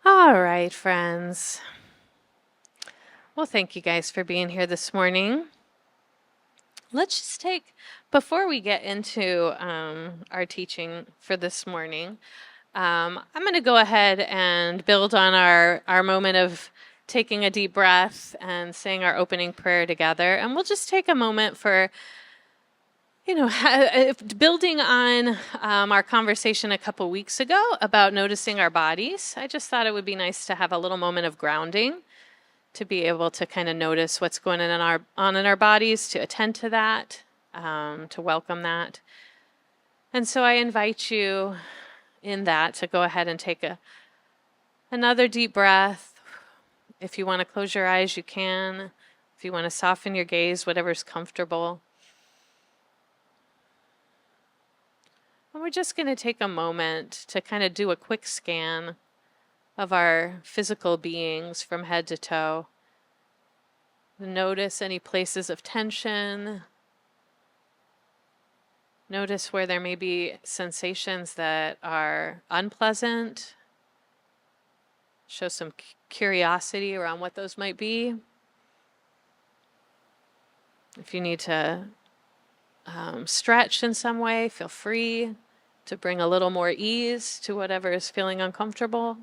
All right, friends. Well, thank you guys for being here this morning. Let's just before we get into our teaching for this morning, I'm going to go ahead and build on our moment of taking a deep breath and saying our opening prayer together. And we'll just take a moment for, building on our conversation a couple weeks ago about noticing our bodies. I just thought it would be nice to have a little moment of grounding, to be able to kind of notice what's going on in our bodies, to attend to that, to welcome that. And so I invite you in that to go ahead and take another deep breath. If you want to close your eyes, you can. If you want to soften your gaze, whatever's comfortable. And we're just going to take a moment to kind of do a quick scan of our physical beings from head to toe. Notice any places of tension. Notice where there may be sensations that are unpleasant. Show some curiosity around what those might be. If you need to stretch in some way, feel free to bring a little more ease to whatever is feeling uncomfortable.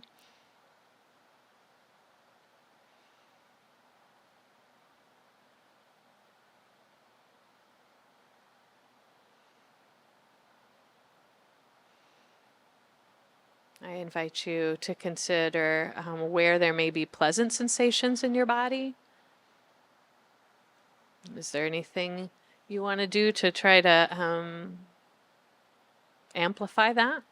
I invite you to consider where there may be pleasant sensations in your body. Is there anything you want to do to try to amplify that?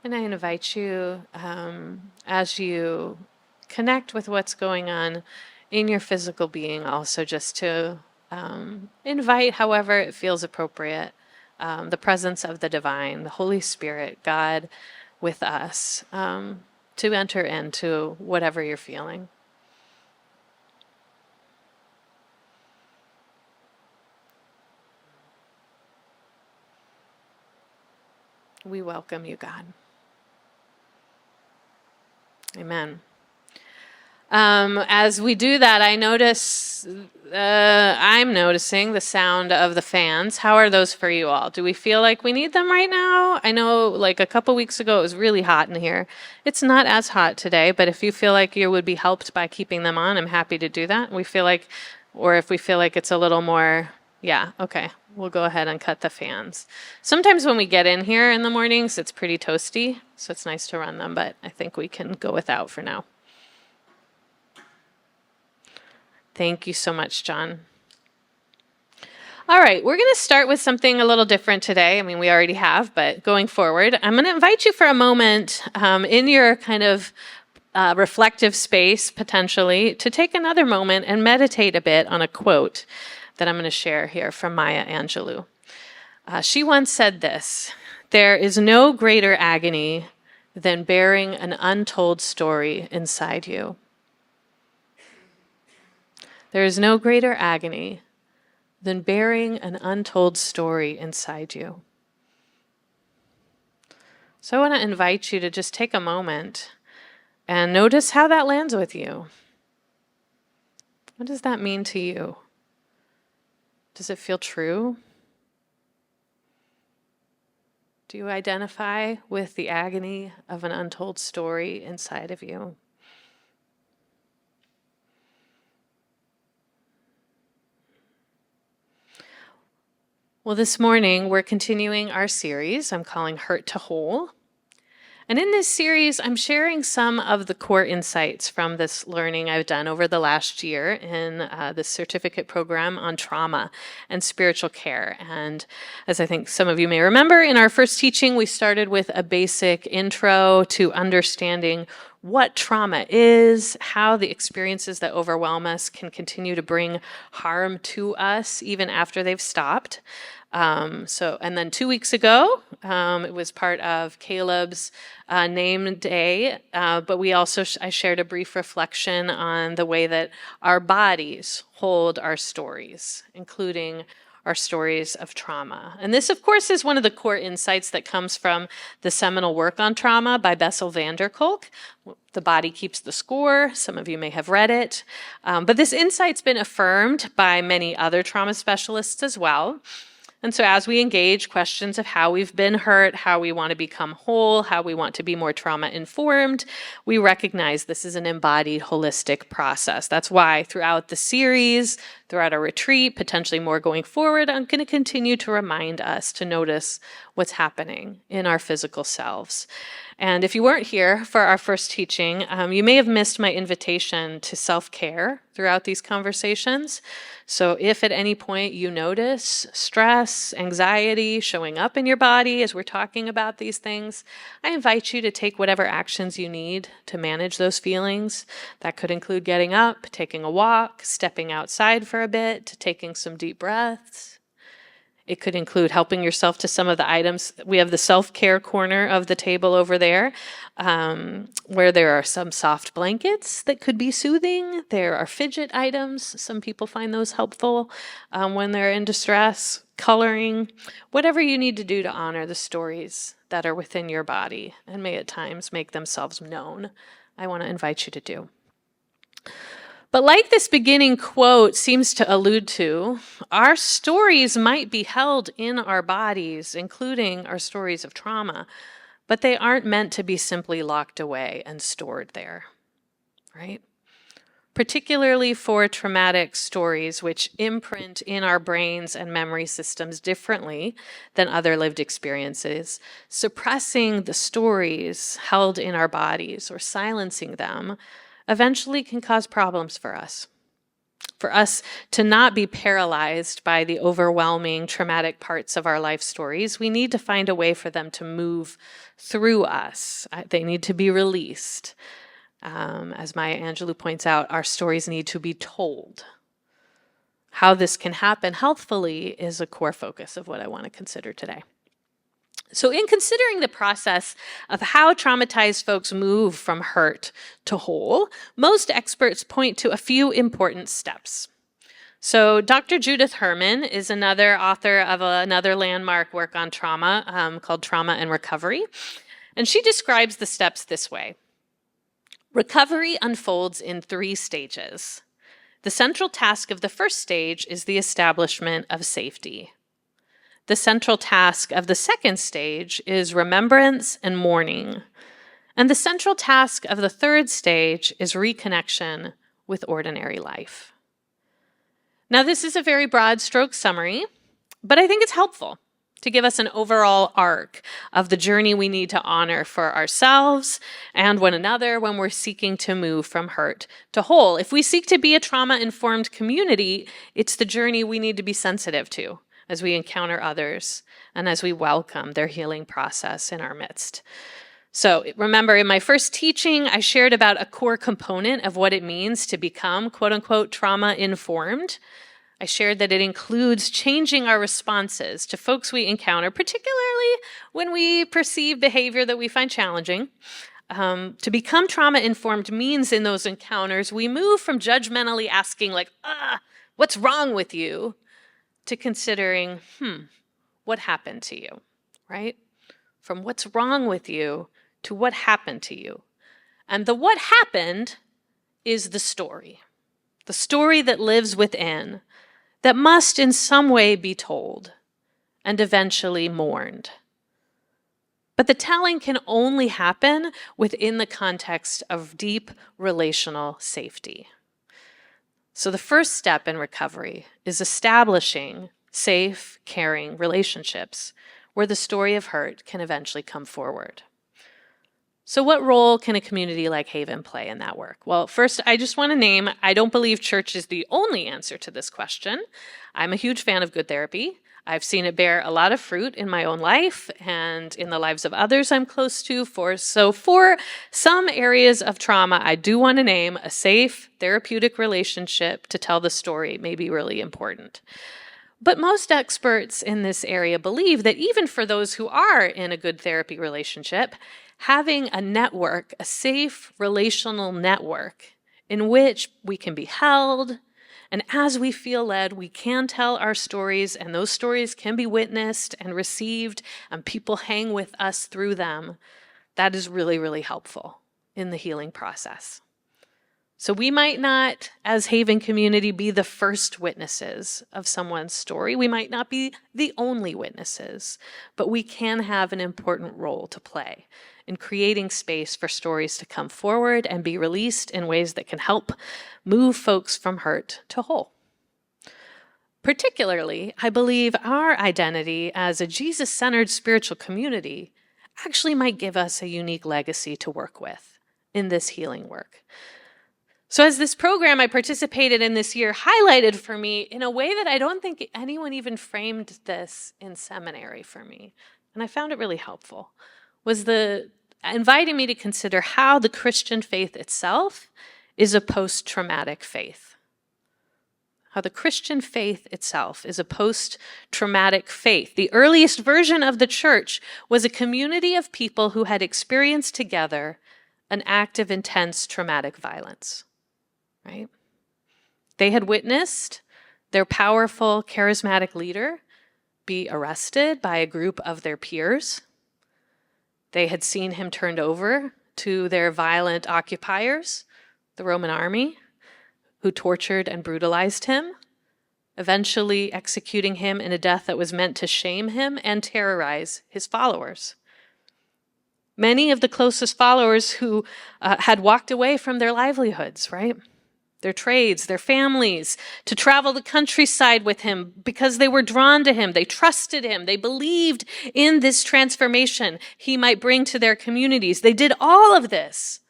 And I invite you, as you connect with what's going on in your physical being, also just to invite, however it feels appropriate, the presence of the divine, the Holy Spirit, God with us, to enter into whatever you're feeling. We welcome you, God. Amen. As we do that, I'm noticing the sound of the fans. How are those for you all? Do we feel like we need them right now? I know like a couple weeks ago it was really hot in here. It's not as hot today, but if you feel like you would be helped by keeping them on, I'm happy to do that. If we feel like it's a little more, yeah, okay. We'll go ahead and cut the fans. Sometimes when we get in here in the mornings, it's pretty toasty, so it's nice to run them, but I think we can go without for now. Thank you so much, John. All right, we're going to start with something a little different today. I mean, we already have, but going forward, I'm going to invite you for a moment in your kind of reflective space, potentially, to take another moment and meditate a bit on a quote that I'm going to share here from Maya Angelou. She once said this: "There is no greater agony than bearing an untold story inside you." There is no greater agony than bearing an untold story inside you. So I want to invite you to just take a moment and notice how that lands with you. What does that mean to you? Does it feel true? Do you identify with the agony of an untold story inside of you? Well, this morning we're continuing our series I'm calling Hurt to Whole. And in this series, I'm sharing some of the core insights from this learning I've done over the last year in the certificate program on trauma and spiritual care. And as I think some of you may remember, in our first teaching, we started with a basic intro to understanding what trauma is, how the experiences that overwhelm us can continue to bring harm to us even after they've stopped. And then 2 weeks ago, it was part of Caleb's name day, but we also, I shared a brief reflection on the way that our bodies hold our stories, including our stories of trauma. And this, of course, is one of the core insights that comes from the seminal work on trauma by Bessel van der Kolk. The Body Keeps the Score. Some of you may have read it. But this insight's been affirmed by many other trauma specialists as well. And so as we engage questions of how we've been hurt, how we want to become whole, how we want to be more trauma-informed, we recognize this is an embodied, holistic process. That's why throughout the series, throughout our retreat, potentially more going forward, I'm going to continue to remind us to notice what's happening in our physical selves. And if you weren't here for our first teaching, you may have missed my invitation to self-care throughout these conversations. So if at any point you notice stress, anxiety showing up in your body as we're talking about these things, I invite you to take whatever actions you need to manage those feelings. That could include getting up, taking a walk, stepping outside for a bit, taking some deep breaths. It could include helping yourself to some of the items. We have the self-care corner of the table over there, where there are some soft blankets that could be soothing. There are fidget items. Some people find those helpful when they're in distress. Coloring, whatever you need to do to honor the stories that are within your body and may at times make themselves known, I want to invite you to do. But like this beginning quote seems to allude to, our stories might be held in our bodies, including our stories of trauma, but they aren't meant to be simply locked away and stored there, right? Particularly for traumatic stories which imprint in our brains and memory systems differently than other lived experiences, suppressing the stories held in our bodies or silencing them eventually can cause problems for us. For us to not be paralyzed by the overwhelming traumatic parts of our life stories, we need to find a way for them to move through us. They need to be released. As Maya Angelou points out, our stories need to be told. How this can happen healthfully is a core focus of what I want to consider today. So in considering the process of how traumatized folks move from hurt to whole, most experts point to a few important steps. So Dr. Judith Herman is another author of another landmark work on trauma called Trauma and Recovery. And she describes the steps this way. Recovery unfolds in 3 stages. The central task of the first stage is the establishment of safety. The central task of the second stage is remembrance and mourning. And the central task of the third stage is reconnection with ordinary life. Now, this is a very broad stroke summary, but I think it's helpful to give us an overall arc of the journey we need to honor for ourselves and one another when we're seeking to move from hurt to whole. If we seek to be a trauma-informed community, it's the journey we need to be sensitive to as we encounter others and as we welcome their healing process in our midst. So remember, in my first teaching, I shared about a core component of what it means to become, quote unquote, trauma-informed. I shared that it includes changing our responses to folks we encounter, particularly when we perceive behavior that we find challenging. To become trauma-informed means in those encounters, we move from judgmentally asking like, what's wrong with you? To considering, what happened to you, right? From what's wrong with you to what happened to you. And the what happened is the story that lives within, that must in some way be told and eventually mourned. But the telling can only happen within the context of deep relational safety. So the first step in recovery is establishing safe, caring relationships where the story of hurt can eventually come forward. So what role can a community like Haven play in that work? Well, first, I just want to name, I don't believe church is the only answer to this question. I'm a huge fan of good therapy. I've seen it bear a lot of fruit in my own life and in the lives of others I'm close to. For some areas of trauma, I do want to name a safe therapeutic relationship to tell the story may be really important. But most experts in this area believe that even for those who are in a good therapy relationship, having a network, a safe relational network in which we can be held, and as we feel led, we can tell our stories, and those stories can be witnessed and received, and people hang with us through them. That is really, really helpful in the healing process. So we might not, as Haven Community, be the first witnesses of someone's story. We might not be the only witnesses, but we can have an important role to play in creating space for stories to come forward and be released in ways that can help move folks from hurt to whole. Particularly, I believe our identity as a Jesus-centered spiritual community actually might give us a unique legacy to work with in this healing work. So as this program I participated in this year highlighted for me in a way that I don't think anyone even framed this in seminary for me, and I found it really helpful, was inviting me to consider how the Christian faith itself is a post-traumatic faith. How the Christian faith itself is a post-traumatic faith. The earliest version of the church was a community of people who had experienced together an act of intense traumatic violence. Right? They had witnessed their powerful, charismatic leader be arrested by a group of their peers. They had seen him turned over to their violent occupiers, the Roman army, who tortured and brutalized him, eventually executing him in a death that was meant to shame him and terrorize his followers. Many of the closest followers who had walked away from their livelihoods, right? Their trades, their families, to travel the countryside with him because they were drawn to him. They trusted him. They believed in this transformation he might bring to their communities. They did all of this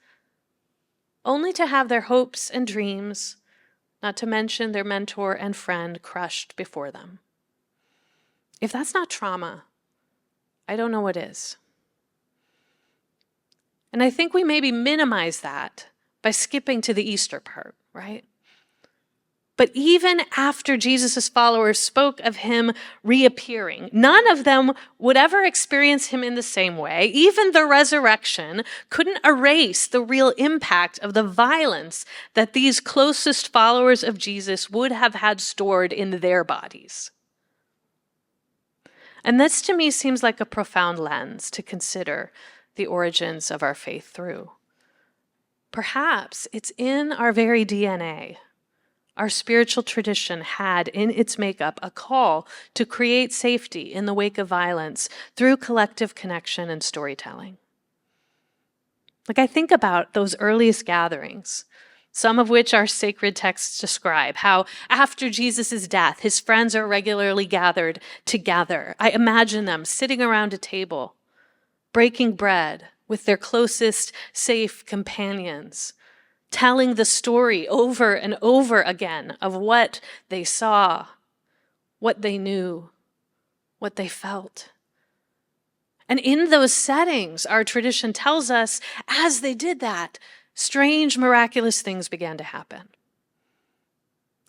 only to have their hopes and dreams, not to mention their mentor and friend, crushed before them. If that's not trauma, I don't know what is. And I think we maybe minimize that by skipping to the Easter part, right? But even after Jesus' followers spoke of him reappearing, none of them would ever experience him in the same way. Even the resurrection couldn't erase the real impact of the violence that these closest followers of Jesus would have had stored in their bodies. And this to me seems like a profound lens to consider the origins of our faith through. Perhaps it's in our very DNA. Our spiritual tradition had in its makeup a call to create safety in the wake of violence through collective connection and storytelling. Like I think about those earliest gatherings, some of which our sacred texts describe, how after Jesus' death, his friends are regularly gathered together. I imagine them sitting around a table, breaking bread with their closest safe companions, telling the story over and over again of what they saw, what they knew, what they felt. And in those settings, our tradition tells us, as they did that, strange, miraculous things began to happen.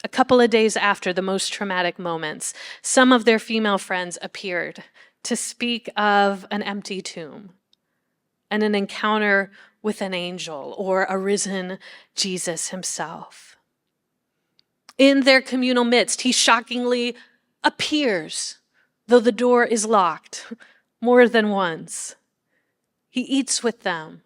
A couple of days after the most traumatic moments, some of their female friends appeared to speak of an empty tomb and an encounter with an angel or a risen Jesus himself. In their communal midst, he shockingly appears, though the door is locked, more than once. He eats with them.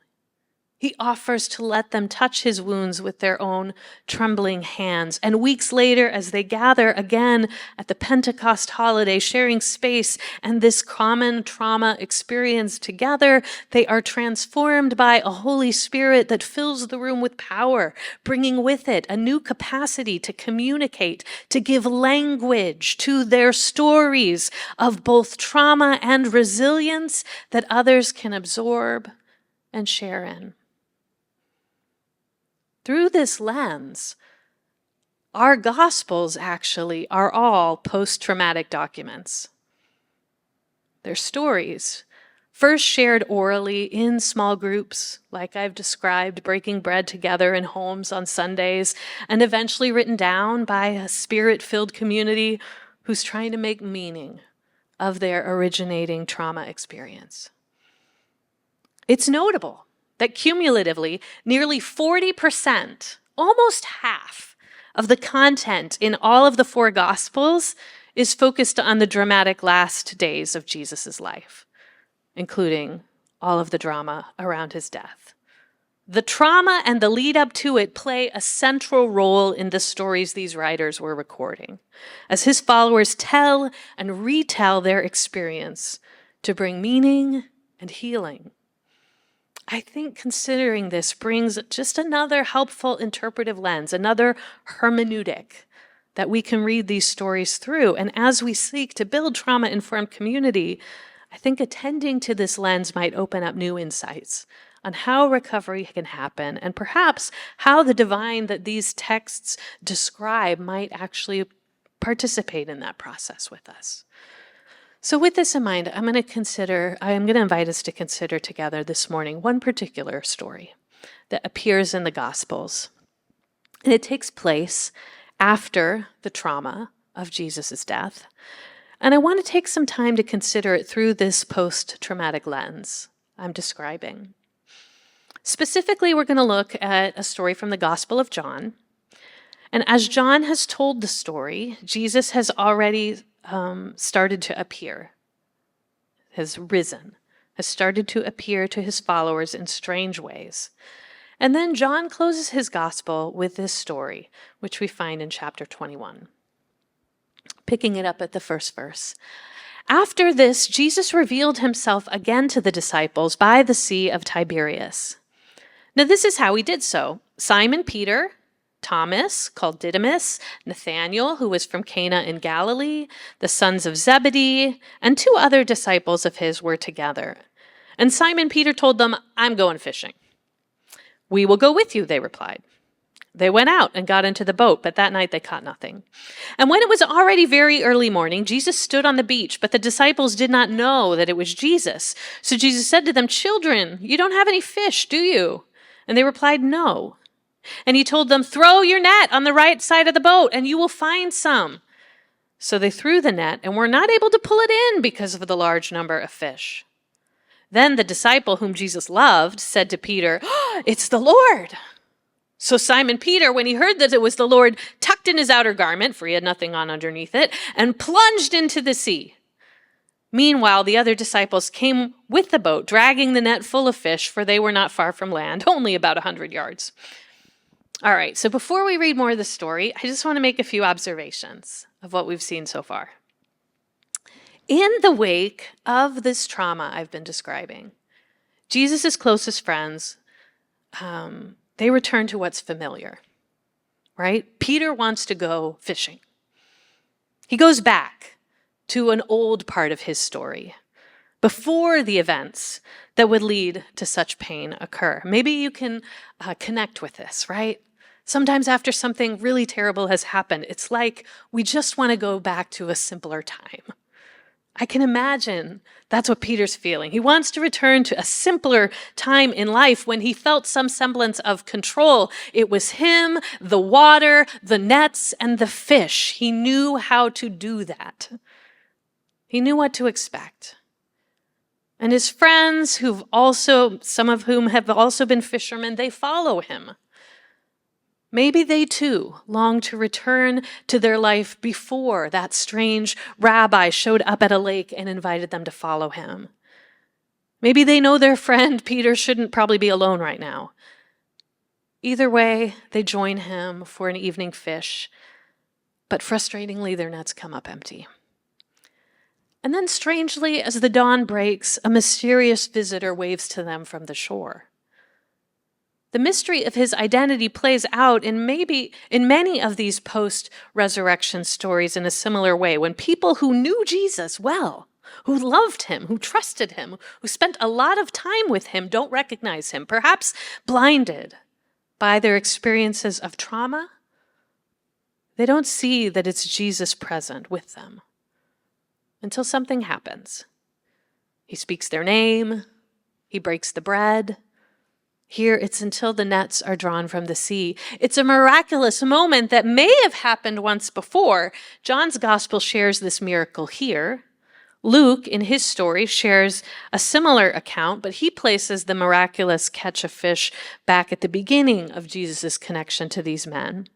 He offers to let them touch his wounds with their own trembling hands. And weeks later, as they gather again at the Pentecost holiday, sharing space and this common trauma experience together, they are transformed by a Holy Spirit that fills the room with power, bringing with it a new capacity to communicate, to give language to their stories of both trauma and resilience that others can absorb and share in. Through this lens, Our Gospels actually are all post-traumatic documents. They're stories, first shared orally in small groups, like I've described, breaking bread together in homes on Sundays, and eventually written down by a spirit-filled community who's trying to make meaning of their originating trauma experience. It's notable that cumulatively, nearly 40%, almost half, of the content in all of the four Gospels is focused on the dramatic last days of Jesus' life, including all of the drama around his death. The trauma and the lead up to it play a central role in the stories these writers were recording, as his followers tell and retell their experience to bring meaning and healing. I think considering this brings just another helpful interpretive lens, another hermeneutic that we can read these stories through. And as we seek to build trauma-informed community, I think attending to this lens might open up new insights on how recovery can happen and perhaps how the divine that these texts describe might actually participate in that process with us. So with this in mind, I'm going to invite us to consider together this morning one particular story that appears in the Gospels. And it takes place after the trauma of Jesus' death. And I want to take some time to consider it through this post-traumatic lens I'm describing. Specifically, we're going to look at a story from the Gospel of John. And as John has told the story, Jesus has already started to appear, has risen, has started to appear to his followers in strange ways. And then John closes his gospel with this story, which we find in chapter 21. Picking it up at the first verse. After this, Jesus revealed himself again to the disciples by the Sea of Tiberias. Now this is how he did so. Simon Peter, Thomas, called Didymus, Nathanael, who was from Cana in Galilee, the sons of Zebedee, and two other disciples of his were together. And Simon Peter told them, "I'm going fishing." "We will go with you," they replied. They went out and got into the boat, but that night they caught nothing. And when it was already very early morning, Jesus stood on the beach, but the disciples did not know that it was Jesus. So Jesus said to them, "Children, you don't have any fish, do you?" And they replied, "No." And he told them, "Throw your net on the right side of the boat, and you will find some." So they threw the net and were not able to pull it in because of the large number of fish. Then the disciple whom Jesus loved said to Peter, "It's the Lord." So Simon Peter, when he heard that it was the Lord, tucked in his outer garment, for he had nothing on underneath it, and plunged into the sea. Meanwhile, the other disciples came with the boat, dragging the net full of fish, for they were not far from land, only about 100 yards. All right, so before we read more of the story, I just want to make a few observations of what we've seen so far. In the wake of this trauma I've been describing, Jesus' closest friends, they return to what's familiar, right? Peter wants to go fishing. He goes back to an old part of his story, before the events that would lead to such pain occur. Maybe you can connect with this, right? Sometimes after something really terrible has happened, it's like we just want to go back to a simpler time. I can imagine that's what Peter's feeling. He wants to return to a simpler time in life when he felt some semblance of control. It was him, the water, the nets, and the fish. He knew how to do that. He knew what to expect. And his friends, some of whom have also been fishermen, they follow him. Maybe they too long to return to their life before that strange rabbi showed up at a lake and invited them to follow him. Maybe they know their friend Peter shouldn't probably be alone right now. Either way, they join him for an evening fish, but frustratingly, their nets come up empty. And then strangely, as the dawn breaks, a mysterious visitor waves to them from the shore. The mystery of his identity plays out in many of these post-resurrection stories in a similar way, when people who knew Jesus well, who loved him, who trusted him, who spent a lot of time with him, don't recognize him, perhaps blinded by their experiences of trauma, They don't see that it's Jesus present with them until something happens. He speaks their name. He breaks the bread. Here, it's until the nets are drawn from the sea. It's a miraculous moment that may have happened once before. John's gospel shares this miracle here. Luke, in his story, shares a similar account, but he places the miraculous catch of fish back at the beginning of Jesus' connection to these men.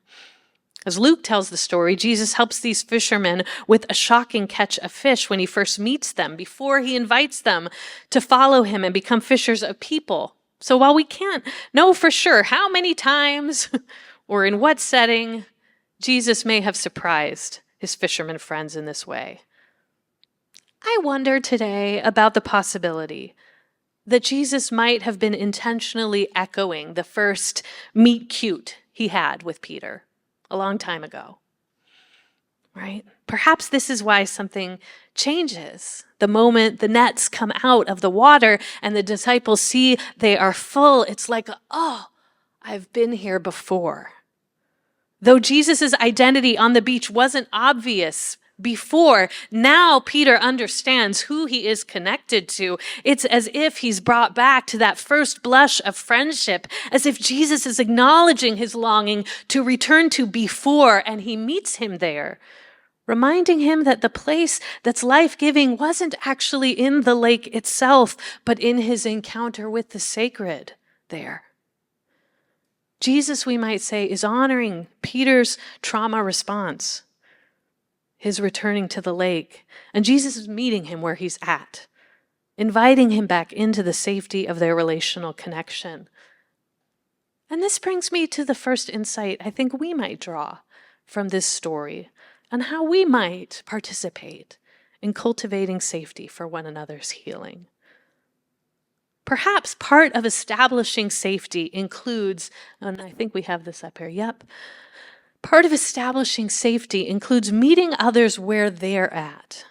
As Luke tells the story, Jesus helps these fishermen with a shocking catch of fish when he first meets them, before he invites them to follow him and become fishers of people. So while we can't know for sure how many times or in what setting Jesus may have surprised his fisherman friends in this way, I wonder today about the possibility that Jesus might have been intentionally echoing the first meet cute he had with Peter a long time ago, right? Perhaps this is why something changes the moment the nets come out of the water and the disciples see they are full. It's like, oh, I've been here before. Though Jesus' identity on the beach wasn't obvious before, now Peter understands who he is connected to. It's as if he's brought back to that first blush of friendship, as if Jesus is acknowledging his longing to return to before, and he meets him there, reminding him that the place that's life-giving wasn't actually in the lake itself, but in his encounter with the sacred there. Jesus, we might say, is honoring Peter's trauma response, his returning to the lake, and Jesus is meeting him where he's at, inviting him back into the safety of their relational connection. And this brings me to the first insight I think we might draw from this story on how we might participate in cultivating safety for one another's healing. Perhaps part of establishing safety includes, and I think we have this up here, yep. Part of establishing safety includes meeting others where they're at,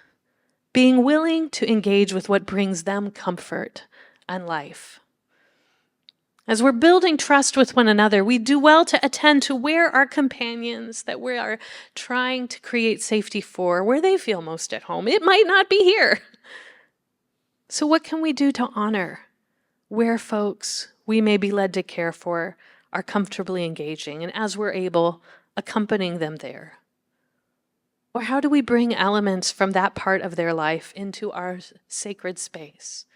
being willing to engage with what brings them comfort and life. As we're building trust with one another, we do well to attend to where our companions that we are trying to create safety for, where they feel most at home. It might not be here. So what can we do to honor where folks we may be led to care for are comfortably engaging, and as we're able, accompanying them there? Or how do we bring elements from that part of their life into our sacred space,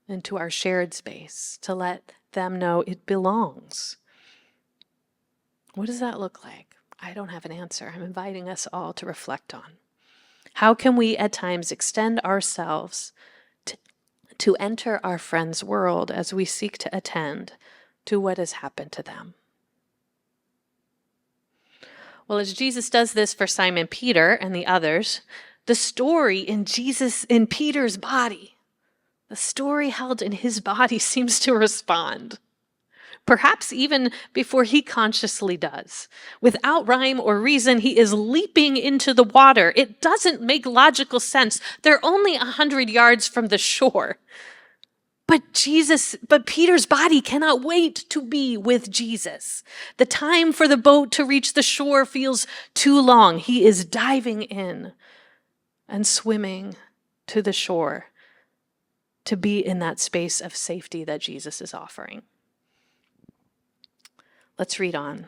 into our shared space, to let them know it belongs? What does that look like? I don't have an answer. I'm inviting us all to reflect on. How can we at times extend ourselves to enter our friends' world as we seek to attend to what has happened to them? Well, as Jesus does this for Simon Peter and the others, the story in Peter's body, the story held in his body seems to respond. Perhaps even before he consciously does. Without rhyme or reason, he is leaping into the water. It doesn't make logical sense. They're only 100 yards from the shore. But Peter's body cannot wait to be with Jesus. The time for the boat to reach the shore feels too long. He is diving in and swimming to the shore to be in that space of safety that Jesus is offering. Let's read on.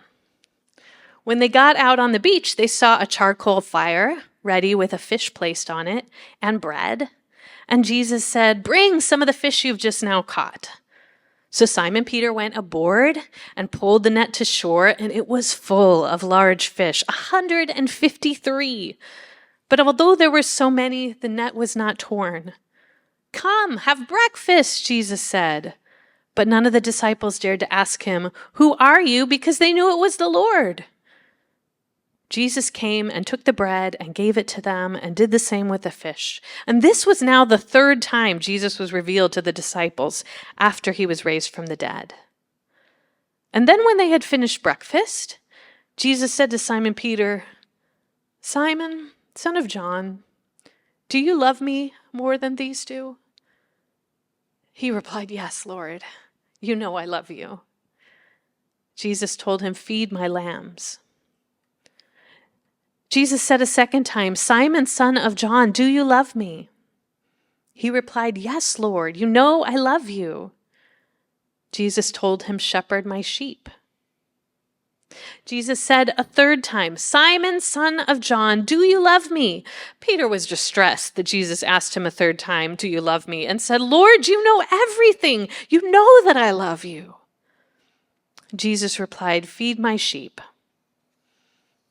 When they got out on the beach, they saw a charcoal fire ready with a fish placed on it and bread. And Jesus said, "Bring some of the fish you've just now caught." So Simon Peter went aboard and pulled the net to shore, and it was full of large fish, 153. But although there were so many, the net was not torn. "Come, have breakfast," Jesus said. But none of the disciples dared to ask him, "Who are you?" because they knew it was the Lord. Jesus came and took the bread and gave it to them and did the same with the fish. And this was now the third time Jesus was revealed to the disciples after he was raised from the dead. And then when they had finished breakfast, Jesus said to Simon Peter, "Simon, son of John, do you love me more than these do?" He replied, "Yes, Lord, you know I love you." Jesus told him, "Feed my lambs." Jesus said a second time, "Simon, son of John, do you love me?" He replied, "Yes, Lord, you know I love you." Jesus told him, "Shepherd my sheep." Jesus said a third time, "Simon, son of John, do you love me?" Peter was distressed that Jesus asked him a third time, "Do you love me?" and said, "Lord, you know everything. You know that I love you." Jesus replied, "Feed my sheep.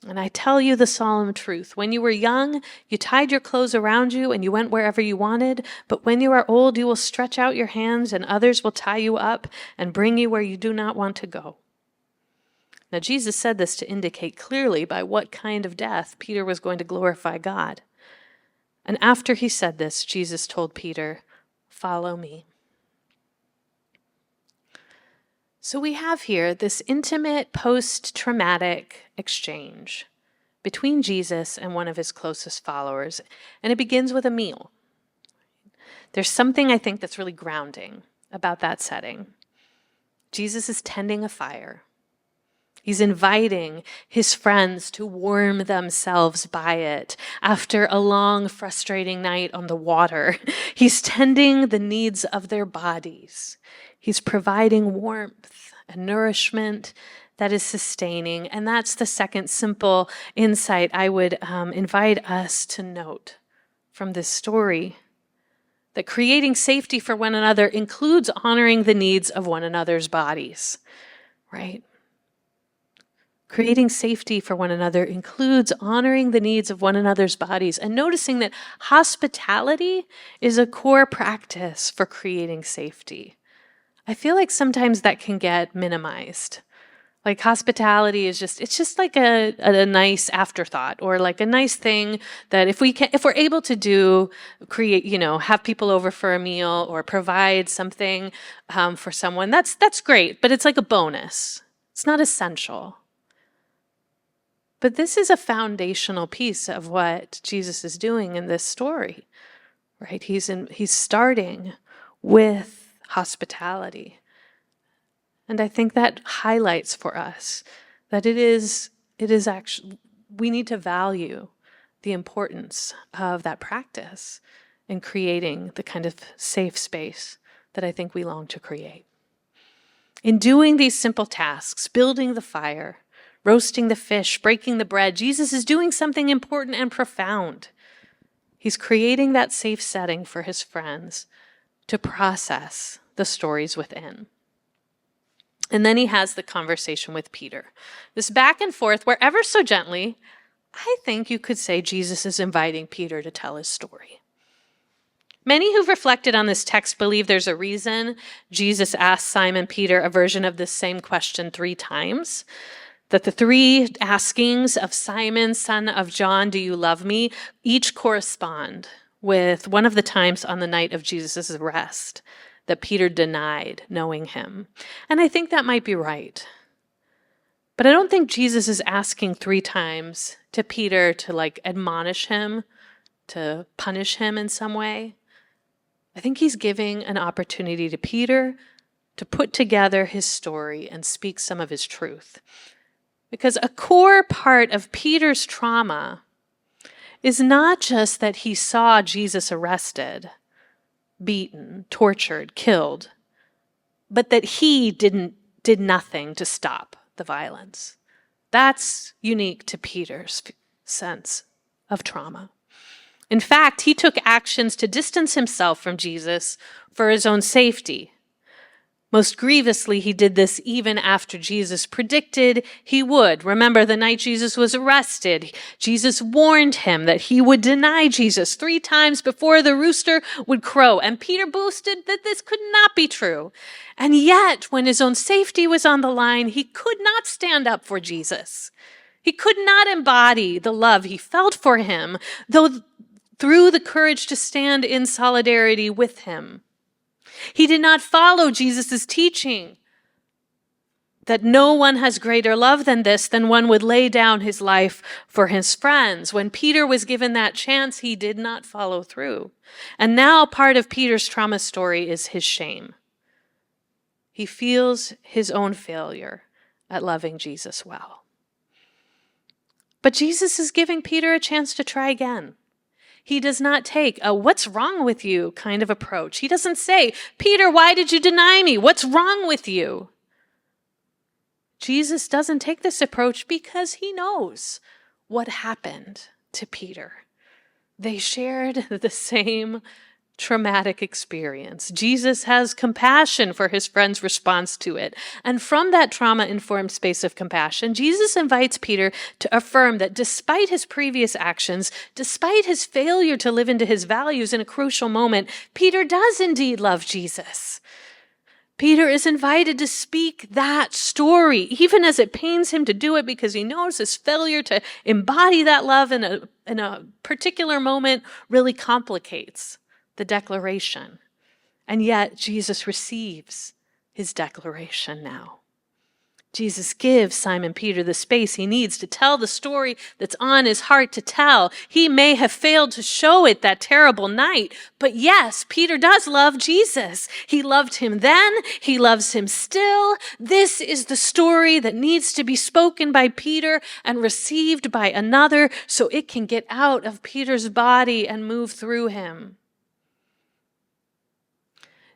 And I tell you the solemn truth. When you were young, you tied your clothes around you and you went wherever you wanted. But when you are old, you will stretch out your hands and others will tie you up and bring you where you do not want to go." Now, Jesus said this to indicate clearly by what kind of death Peter was going to glorify God. And after he said this, Jesus told Peter, "Follow me." So we have here this intimate post-traumatic exchange between Jesus and one of his closest followers, and it begins with a meal. There's something I think that's really grounding about that setting. Jesus is tending a fire. He's inviting his friends to warm themselves by it after a long, frustrating night on the water. He's tending the needs of their bodies. He's providing warmth and nourishment that is sustaining. And that's the second simple insight I would invite us to note from this story. That creating safety for one another includes honoring the needs of one another's bodies, right? Creating safety for one another includes honoring the needs of one another's bodies and noticing that hospitality is a core practice for creating safety. I feel like sometimes that can get minimized. Like hospitality is it's just like a nice afterthought or like a nice thing that if we're able to do, create, have people over for a meal or provide something for someone, that's great, but it's like a bonus. It's not essential. But this is a foundational piece of what Jesus is doing in this story, right? He's starting with hospitality. And I think that highlights for us that it is actually, we need to value the importance of that practice in creating the kind of safe space that I think we long to create. In doing these simple tasks, building the fire, roasting the fish, breaking the bread, Jesus is doing something important and profound. He's creating that safe setting for his friends to process the stories within. And then he has the conversation with Peter. This back and forth, where ever so gently, I think you could say Jesus is inviting Peter to tell his story. Many who've reflected on this text believe there's a reason Jesus asked Simon Peter a version of this same question 3 times. That the 3 askings of Simon, son of John, do you love me, each correspond with one of the times on the night of Jesus' arrest that Peter denied knowing him. And I think that might be right. But I don't think Jesus is asking 3 times to Peter to admonish him, to punish him in some way. I think he's giving an opportunity to Peter to put together his story and speak some of his truth. Because a core part of Peter's trauma is not just that he saw Jesus arrested, beaten, tortured, killed, but that he did nothing to stop the violence. That's unique to Peter's sense of trauma. In fact, he took actions to distance himself from Jesus for his own safety. Most grievously, he did this even after Jesus predicted he would. Remember, the night Jesus was arrested, Jesus warned him that he would deny Jesus 3 times before the rooster would crow. And Peter boasted that this could not be true. And yet, when his own safety was on the line, he could not stand up for Jesus. He could not embody the love he felt for him, though through the courage to stand in solidarity with him. He did not follow Jesus' teaching that no one has greater love than this, than one would lay down his life for his friends. When Peter was given that chance, he did not follow through. And now part of Peter's trauma story is his shame. He feels his own failure at loving Jesus well. But Jesus is giving Peter a chance to try again. He does not take a "what's wrong with you" kind of approach. He doesn't say, "Peter, why did you deny me? What's wrong with you?" Jesus doesn't take this approach because he knows what happened to Peter. They shared the same traumatic experience. Jesus has compassion for his friend's response to it. And from that trauma-informed space of compassion, Jesus invites Peter to affirm that despite his previous actions, despite his failure to live into his values in a crucial moment, Peter does indeed love Jesus. Peter is invited to speak that story, even as it pains him to do it because he knows his failure to embody that love in a particular moment really complicates the declaration. And yet Jesus receives his declaration now. Jesus gives Simon Peter the space he needs to tell the story that's on his heart to tell. He may have failed to show it that terrible night, but yes, Peter does love Jesus. He loved him then. He loves him still. This is the story that needs to be spoken by Peter and received by another so it can get out of Peter's body and move through him.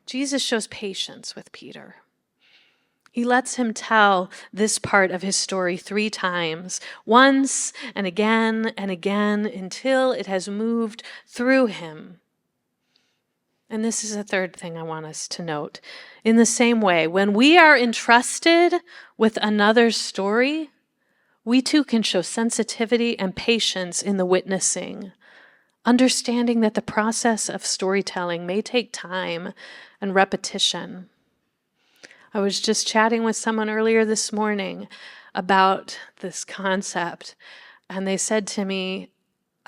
Jesus shows patience with Peter. He lets him tell this part of his story 3 times, once and again until it has moved through him. And this is the third thing I want us to note. In the same way, when we are entrusted with another's story, we too can show sensitivity and patience in the witnessing, understanding that the process of storytelling may take time and repetition. I was just chatting with someone earlier this morning about this concept, and they said to me,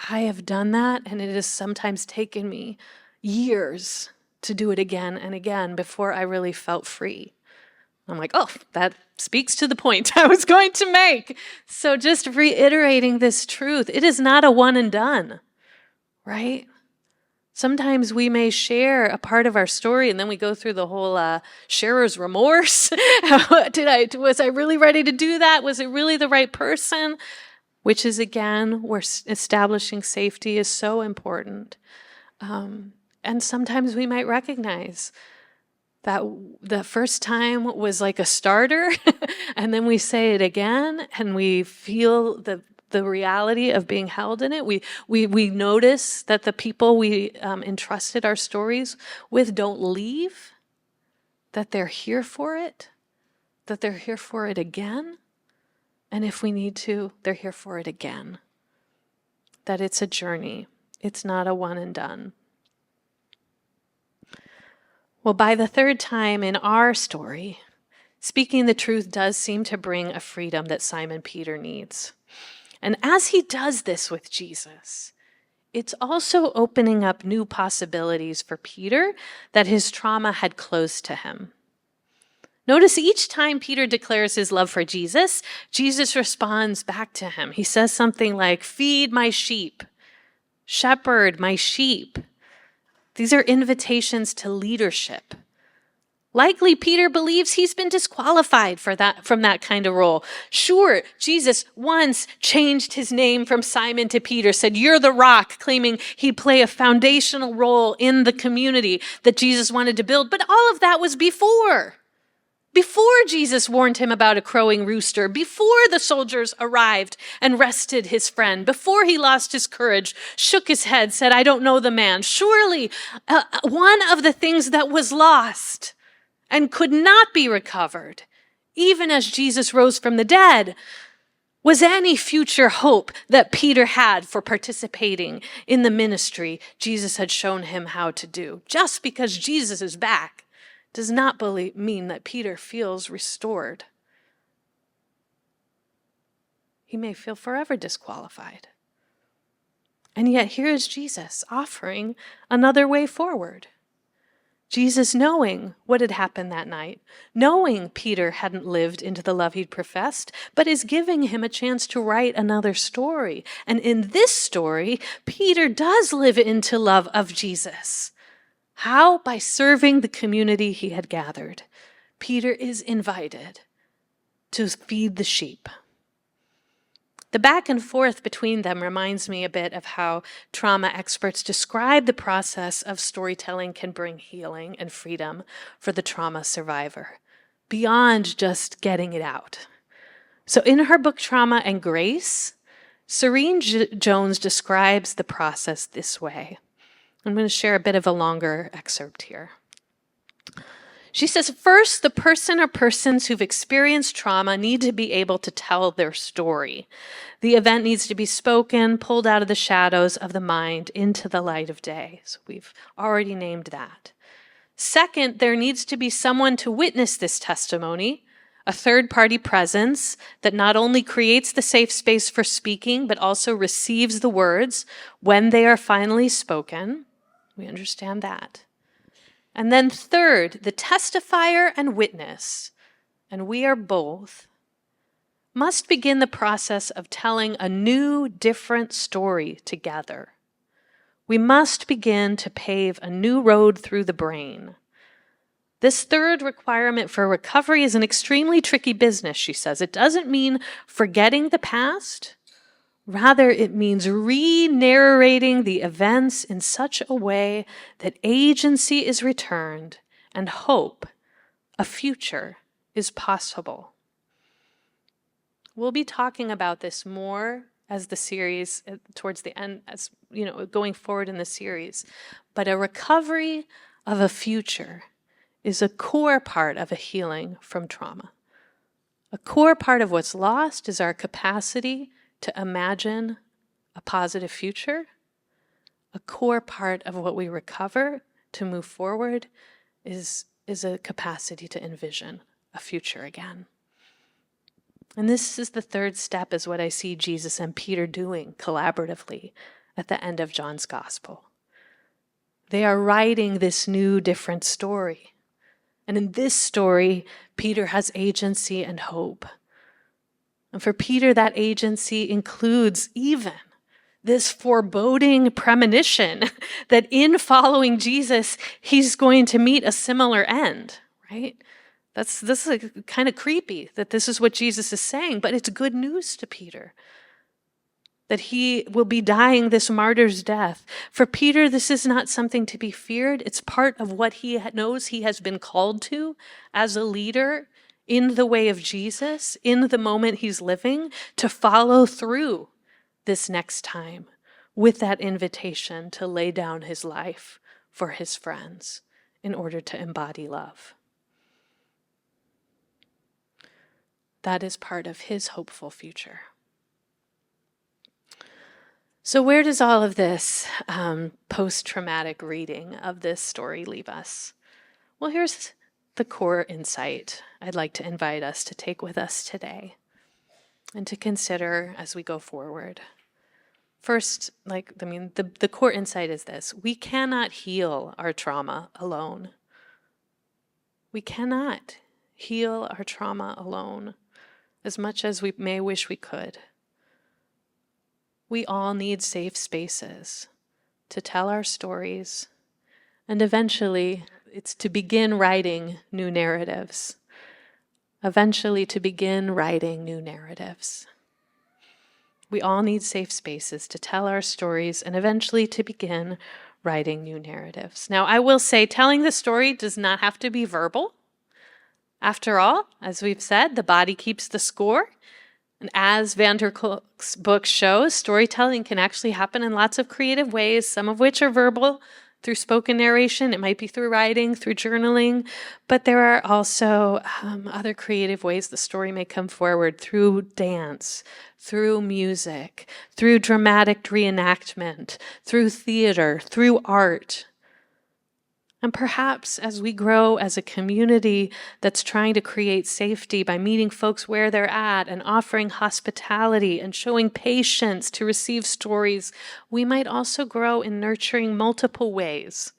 I have done that, and it has sometimes taken me years to do it again and again before I really felt free. I'm like, oh, that speaks to the point I was going to make. So just reiterating this truth, it is not a one and done, right? Sometimes we may share a part of our story and then we go through the whole sharer's remorse. Was I really ready to do that? Was it really the right person? Which is, again, where establishing safety is so important. And sometimes we might recognize that the first time was like a starter, and then we say it again, and we feel the reality of being held in it. We notice that the people we entrusted our stories with don't leave, that they're here for it, that they're here for it again, and if we need to, they're here for it again. That it's a journey. It's not a one and done. Well, by the third time in our story, speaking the truth does seem to bring a freedom that Simon Peter needs. And as he does this with Jesus, it's also opening up new possibilities for Peter that his trauma had closed to him. Notice each time Peter declares his love for Jesus, Jesus responds back to him. He says something like, "Feed my sheep, shepherd my sheep." These are invitations to leadership. Likely, Peter believes he's been disqualified from that kind of role. Sure, Jesus once changed his name from Simon to Peter, said, "You're the rock," claiming he'd play a foundational role in the community that Jesus wanted to build. But all of that was before Jesus warned him about a crowing rooster, before the soldiers arrived and arrested his friend, before he lost his courage, shook his head, said, "I don't know the man." Surely, one of the things that was lost and could not be recovered, even as Jesus rose from the dead, was any future hope that Peter had for participating in the ministry Jesus had shown him how to do. Just because Jesus is back does not mean that Peter feels restored. He may feel forever disqualified. And yet here is Jesus offering another way forward. Jesus, knowing what had happened that night, knowing Peter hadn't lived into the love he'd professed, but is giving him a chance to write another story. And in this story, Peter does live into love of Jesus. How? By serving the community he had gathered. Peter is invited to feed the sheep. The back and forth between them reminds me a bit of how trauma experts describe the process of storytelling can bring healing and freedom for the trauma survivor, beyond just getting it out. So in her book, Trauma and Grace, Serene Jones describes the process this way. I'm going to share a bit of a longer excerpt here. She says, first, the person or persons who've experienced trauma need to be able to tell their story. The event needs to be spoken, pulled out of the shadows of the mind into the light of day. So we've already named that. Second, there needs to be someone to witness this testimony, a third-party presence that not only creates the safe space for speaking, but also receives the words when they are finally spoken. We understand that. And then third, the testifier and witness, and we are both, must begin the process of telling a new, different story together. We must begin to pave a new road through the brain. This third requirement for recovery is an extremely tricky business, she says. It doesn't mean forgetting the past. Rather, it means re-narrating the events in such a way that agency is returned and hope, a future, is possible. We'll be talking about this more as the series, towards the end, as going forward in the series. But a recovery of a future is a core part of a healing from trauma. A core part of what's lost is our capacity to imagine a positive future. A core part of what we recover to move forward is a capacity to envision a future again. And this is the third step, is what I see Jesus and Peter doing collaboratively at the end of John's Gospel. They are writing this new, different story. And in this story, Peter has agency and hope. And for Peter, that agency includes even this foreboding premonition that in following Jesus, he's going to meet a similar end, right? This is kind of creepy that this is what Jesus is saying, but it's good news to Peter that he will be dying this martyr's death. For Peter, this is not something to be feared. It's part of what he knows he has been called to as a leader in the way of Jesus, in the moment he's living, to follow through this next time with that invitation to lay down his life for his friends in order to embody love. That is part of his hopeful future. So where does all of this post-traumatic reading of this story leave us? Well, here's the core insight I'd like to invite us to take with us today and to consider as we go forward. First, the core insight is this: we cannot heal our trauma alone. We cannot heal our trauma alone, as much as we may wish we could. We all need safe spaces to tell our stories, and eventually it's to begin writing new narratives. Eventually to begin writing new narratives. We all need safe spaces to tell our stories and eventually to begin writing new narratives. Now, I will say telling the story does not have to be verbal. After all, as we've said, the body keeps the score. And as Van der Kolk's book shows, storytelling can actually happen in lots of creative ways, some of which are verbal, through spoken narration. It might be through writing, through journaling, but there are also other creative ways the story may come forward: through dance, through music, through dramatic reenactment, through theater, through art. And perhaps as we grow as a community that's trying to create safety by meeting folks where they're at and offering hospitality and showing patience to receive stories, we might also grow in nurturing multiple ways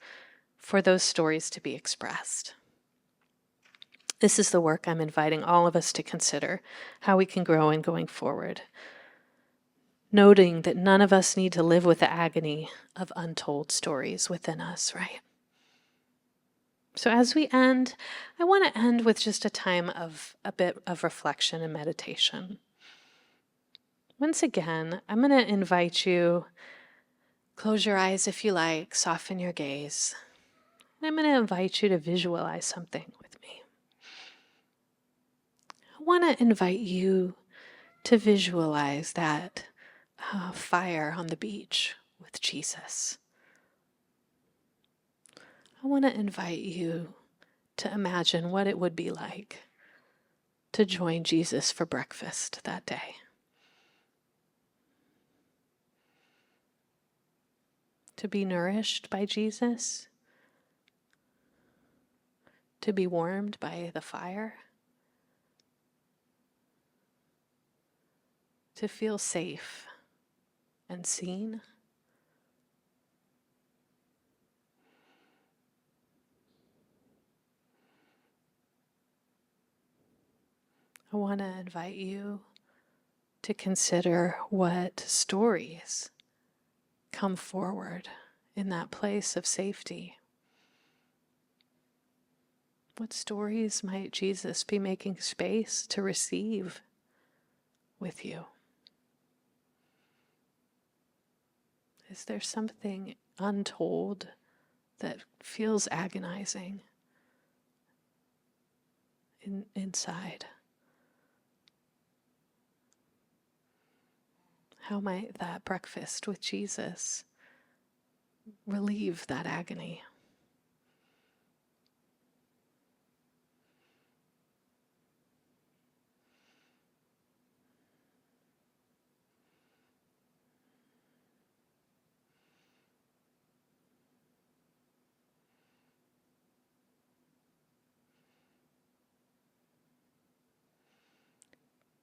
for those stories to be expressed. This is the work I'm inviting all of us to consider, how we can grow in going forward, noting that none of us need to live with the agony of untold stories within us, right? So as we end, I want to end with just a time of a bit of reflection and meditation. Once again, I'm going to invite you, close your eyes if you like, soften your gaze. And I'm going to invite you to visualize something with me. I want to invite you to visualize that fire on the beach with Jesus. I want to invite you to imagine what it would be like to join Jesus for breakfast that day. To be nourished by Jesus, to be warmed by the fire, to feel safe and seen. I want to invite you to consider what stories come forward in that place of safety. What stories might Jesus be making space to receive with you? Is there something untold that feels agonizing inside? How might that breakfast with Jesus relieve that agony?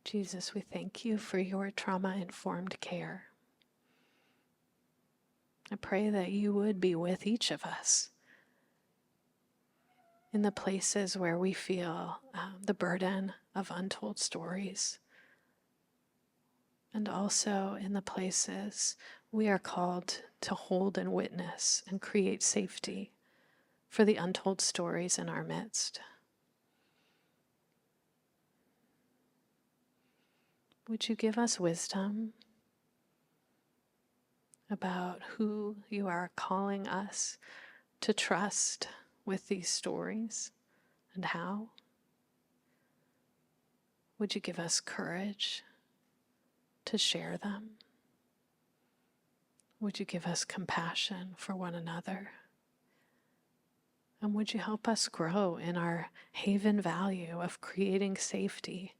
Jesus, we thank you for your trauma-informed care. I pray that you would be with each of us in the places where we feel the burden of untold stories, and also in the places we are called to hold and witness and create safety for the untold stories in our midst. Would you give us wisdom about who you are calling us to trust with these stories and how? Would you give us courage to share them? Would you give us compassion for one another? And would you help us grow in our haven value of creating safety,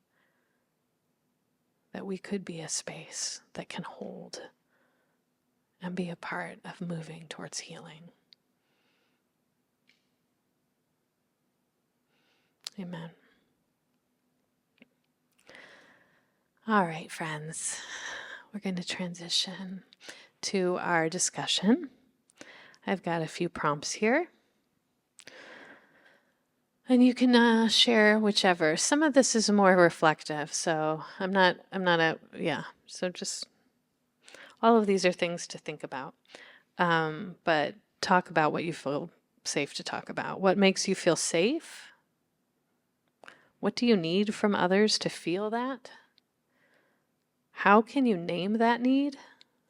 that we could be a space that can hold and be a part of moving towards healing? Amen. All right, friends, we're going to transition to our discussion. I've got a few prompts here. And you can share whichever. Some of this is more reflective, so so just, all of these are things to think about. But talk about what you feel safe to talk about. What makes you feel safe? What do you need from others to feel that? How can you name that need?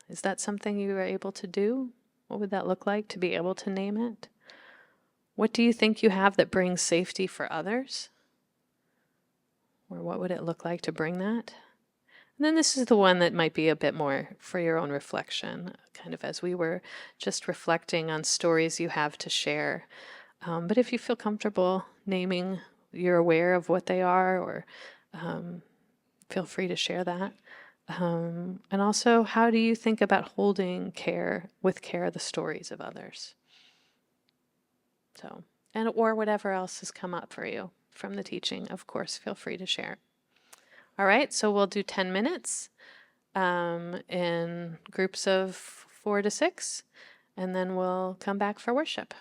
Is that something you are able to do? What would that look like to be able to name it? What do you think you have that brings safety for others? Or what would it look like to bring that? And then this is the one that might be a bit more for your own reflection, kind of as we were just reflecting on stories you have to share. But if you feel comfortable naming, you're aware of what they are, or feel free to share that. And also, how do you think about holding with care the stories of others? So, or whatever else has come up for you from the teaching, of course, feel free to share. All right, so we'll do 10 minutes in groups of 4 to 6, and then we'll come back for worship.